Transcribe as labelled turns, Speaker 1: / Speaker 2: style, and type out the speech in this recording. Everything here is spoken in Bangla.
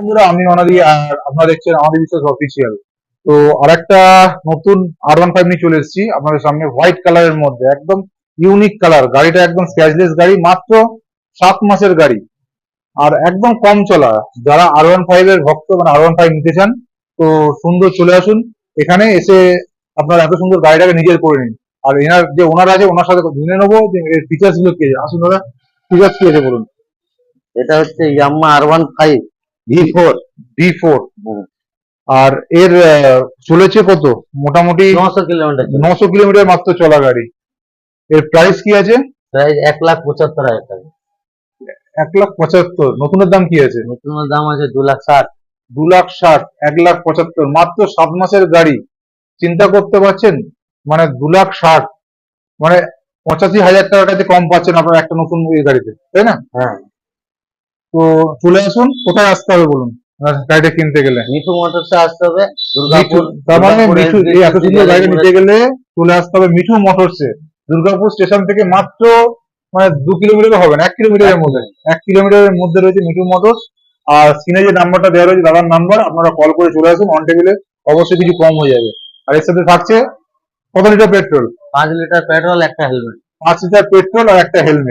Speaker 1: বন্ধুরা, আমি অনাদি আর আপনারা দেখছেন আমাদের বিশ্বাস অফিসিয়াল। তো আরেকটা নতুন R15 নিয়ে চলে এসেছি আপনাদের সামনে, হোয়াইট কালারের মধ্যে, একদম ইউনিক কালার। গাড়িটা একদম স্ক্র্যাচলেস গাড়ি, মাত্র 7 মাসের গাড়ি, আর একদম কম চলা। যারা R15 এর ভক্ত, মানে R15 নিতে চান, তো সুন্দর চলে আসুন এখানে এসে। আপনার এত সুন্দর গাড়িটাকে নিজের করে নিন। আর এনার যে ওনার আছে, ওনার সাথে জেনে নেবো যে এর ফিচার্স গুলো কি আছে। আসুন দাদা, ফিচার্স কি আছে বলুন।
Speaker 2: এটা হচ্ছে ইয়ামাহা R15 V4।
Speaker 1: V4। আর এর চলেছে কত? মোটামুটি
Speaker 2: 900 কিলোমিটার
Speaker 1: 900 কিলোমিটার মাত্র চলা গাড়ি। এর প্রাইস কি আছে?
Speaker 2: প্রায় 1,75,000 টাকা।
Speaker 1: 1,75,000। নতুনের দাম কি আছে?
Speaker 2: নতুনের দাম আছে 2,60,000।
Speaker 1: 2,60,000, 1,75,000, মাত্র 7 মাসের গাড়ি। চিন্তা করতে পারছেন? মানে 2,60,000, মানে 85,000 টাকাতে কম পাচ্ছেন আপনার একটা নতুন এই গাড়িতে, তাই না?
Speaker 2: হ্যাঁ,
Speaker 1: তো চলে আসুন। কোথায় আসতে হবে বলুন গাড়িটা কিনতে গেলে?
Speaker 2: মিঠু মোটরসে আসতে হবে, দুর্গাপুর।
Speaker 1: তার মানে
Speaker 2: দুর্গাপুর
Speaker 1: মিঠু,
Speaker 2: SBC
Speaker 1: এই এত সুন্দর গাড়িটা
Speaker 2: গ্যারেজ
Speaker 1: নিতে গেলে চলে আসতে হবে মিঠু মোটরসে। দুর্গাপুর স্টেশন থেকে মাত্র, মানে 2 কিলোমিটারও হবে না, 1 কিলোমিটারের মধ্যে, 1 কিলোমিটারের মধ্যে রয়েছে মিঠু মোটরস। আর স্ক্রিনে যে নাম্বারটা দেওয়া রয়েছে দাদার নাম্বার, আপনারা কল করে চলে আসুন। অন টেবিলে অবশ্যই কিছু কম হয়ে যাবে। আর এর সাথে থাকছে কত লিটার পেট্রোল?
Speaker 2: 5 লিটার পেট্রোল, একটা হেলমেট।
Speaker 1: 5 লিটার পেট্রোল আর একটা হেলমেট।